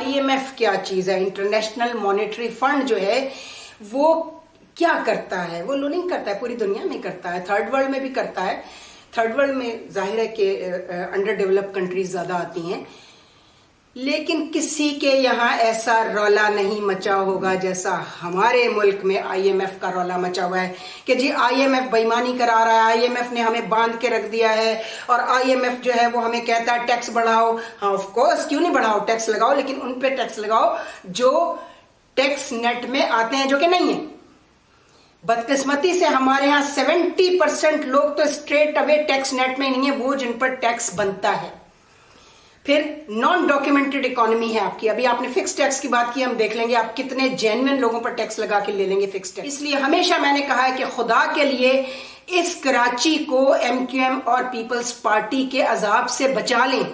IMF क्या चीज है, इंटरनेशनल मॉनेटरी फंड जो है वो क्या करता है? वो लोनिंग करता है, पूरी दुनिया में करता है, थर्ड वर्ल्ड में भी करता है। थर्ड वर्ल्ड में जाहिर है कि अंडर डेवलप कंट्रीज ज्यादा आती हैं, लेकिन किसी के यहाँ ऐसा रौला नहीं मचा होगा जैसा हमारे मुल्क में IMF का रौला मचा हुआ है कि जी IMF बेईमानी करा रहा है, IMF ने हमें बांध के रख दिया है, और IMF जो है वो हमें कहता है टैक्स बढ़ाओ। हाँ ऑफ कोर्स, क्यों नहीं बढ़ाओ, टैक्स लगाओ, लेकिन उन पे टैक्स लगाओ जो टैक्स नेट में आते हैं, जो कि नहीं है। बदकिस्मती से हमारे यहाँ 70% लोग तो स्ट्रेट अवे टैक्स नेट में नहीं है, वो जिन पर टैक्स बनता है। फिर नॉन डॉक्यूमेंटेड इकोनॉमी है आपकी। अभी आपने फिक्स टैक्स की बात की, हम देख लेंगे आप कितने जेन्युइन लोगों पर टैक्स लगा के ले लेंगे फिक्स टैक्स। इसलिए हमेशा मैंने कहा है कि खुदा के लिए इस कराची को MQM और पीपल्स पार्टी के अजाब से बचा लें।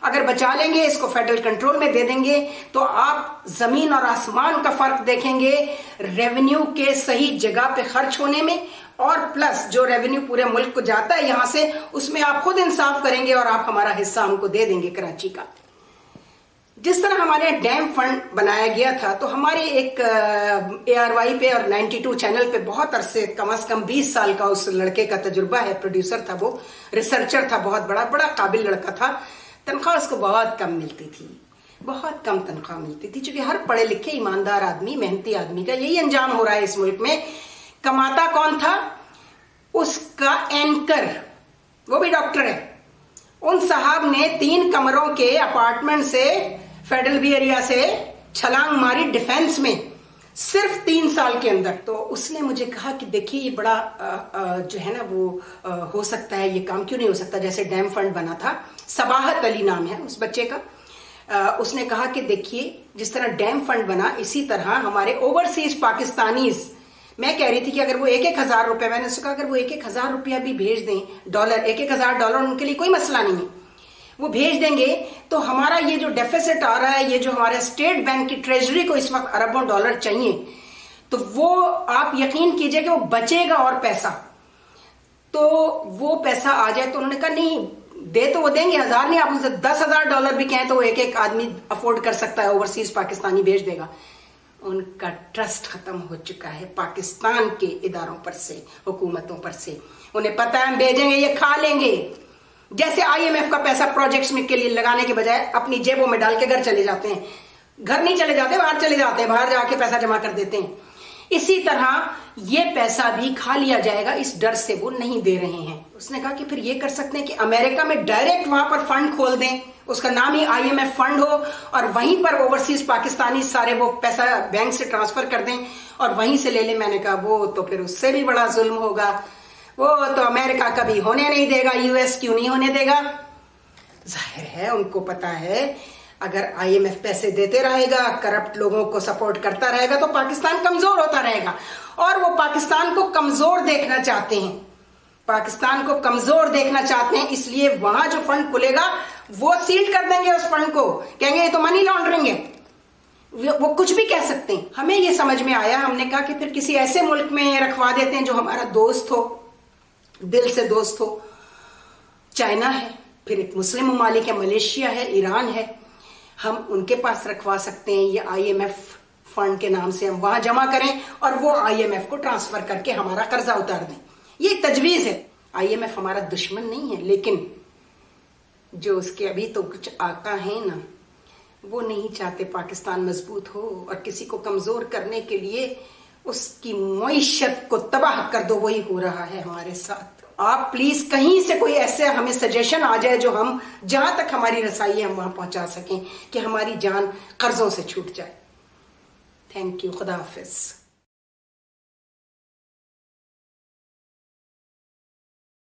अगर बचा लेंगे, इसको फेडरल कंट्रोल में दे देंगे, तो आप जमीन और आसमान का फर्क देखेंगे रेवेन्यू के सही जगह पे खर्च होने में, और प्लस जो रेवेन्यू पूरे मुल्क को जाता है यहां से, उसमें आप खुद इंसाफ करेंगे और आप हमारा हिस्सा हमको दे देंगे कराची का। जिस तरह हमारे डैम फंड बनाया गया था, तो हमारे एक ARY पे और 92 चैनल पे बहुत अरसे, कम से कम 20 साल का उस लड़के का तजुर्बा है, प्रोड्यूसर था वो, रिसर्चर था, बहुत बड़ा काबिल लड़का था। तनख्वाह उसको बहुत कम मिलती थी, बहुत कम तनख्वाह मिलती थी, क्योंकि हर पढ़े लिखे ईमानदार आदमी, मेहनती आदमी का यही अंजाम हो रहा है इस मुल्क में। कमाता कौन था? उसका एंकर, वो भी डॉक्टर है। उन साहब ने 3 कमरों के अपार्टमेंट से फेडरल बी एरिया से छलांग मारी डिफेंस में, सिर्फ 3 साल के अंदर। तो उसने मुझे कहा कि देखिए ये बड़ा जो है ना वो हो सकता है, ये काम क्यों नहीं हो सकता, जैसे डैम फंड बना था, सबाहत अली नाम है उस बच्चे का। उसने कहा कि देखिए जिस तरह डैम फंड बना, इसी तरह हमारे ओवरसीज पाकिस्तानीज, मैं कह रही थी कि अगर वो 1,000 रुपए, मैंने उसको कहा अगर वो 1,000 रुपया भी भेज दें, $1,000 $1,000 उनके लिए कोई मसला नहीं है, वो भेज देंगे, तो हमारा ये जो डेफिसिट आ रहा है, ये जो हमारे स्टेट बैंक की ट्रेजरी को इस वक्त अरबों डॉलर चाहिए, तो वो आप यकीन कीजिए कि वो बचेगा और पैसा, तो वो पैसा आ जाए। तो उन्होंने कहा नहीं, दे तो वो देंगे, 1,000 नहीं, आप उनसे $10,000 भी कहें तो वो एक आदमी अफोर्ड कर सकता है, ओवरसीज पाकिस्तानी भेज देगा। उनका ट्रस्ट खत्म हो चुका है पाकिस्तान के इदारों पर से, हुकूमतों पर से। उन्हें पता है हम भेजेंगे, ये खा लेंगे। जैसे IMF का पैसा प्रोजेक्ट्स में के लिए लगाने के बजाय अपनी जेबों में डाल के घर चले जाते हैं, घर नहीं चले जाते, बाहर चले जाते हैं, बाहर जाके पैसा जमा कर देते हैं। इसी तरह ये पैसा भी खा लिया जाएगा, इस डर से वो नहीं दे रहे हैं। उसने कहा कि फिर ये कर सकते हैं कि अमेरिका में डायरेक्ट वहां पर फंड खोल दें, उसका नाम ही IMF फंड हो, और वहीं पर ओवरसीज पाकिस्तानी सारे वो पैसा बैंक से ट्रांसफर कर दें और वहीं से ले लें। मैंने कहा वो तो फिर उससे भी बड़ा जुल्म होगा, वो तो अमेरिका कभी होने नहीं देगा, US क्यों नहीं होने देगा। जाहिर है उनको पता है अगर IMF पैसे देते रहेगा, करप्ट लोगों को सपोर्ट करता रहेगा, तो पाकिस्तान कमजोर होता रहेगा, और वो पाकिस्तान को कमजोर देखना चाहते हैं, पाकिस्तान को कमजोर देखना चाहते हैं। इसलिए वहां जो फंड खुलेगा वो सील कर देंगे उस फंड को, कहेंगे ये तो मनी लॉन्ड्रिंग है, वो कुछ भी कह सकते हैं। हमें ये समझ में आया, हमने कहा कि फिर किसी ऐसे मुल्क में रखवा देते हैं जो हमारा दोस्त हो, दिल से दोस्त हो। चाइना है, फिर एक मुस्लिम ममालिक है, मलेशिया है, ईरान है, हम उनके पास रखवा सकते हैं। ये IMF फंड के नाम से हम वहां जमा करें और वो IMF को ट्रांसफर करके हमारा कर्जा उतार दें। ये एक तजवीज है। IMF हमारा दुश्मन नहीं है, लेकिन जो उसके अभी तो कुछ आका हैं ना, वो नहीं चाहते पाकिस्तान मजबूत हो, और किसी को कमजोर करने के लिए उसकी मईशत को तबाह कर दो, वही हो रहा है हमारे साथ। आप प्लीज कहीं से कोई ऐसे हमें सजेशन आ जाए जो हम, जहां तक हमारी रसाई है हम वहां पहुंचा सकें कि हमारी जान कर्जों से छूट जाए। थैंक यू, खुदा हाफिज।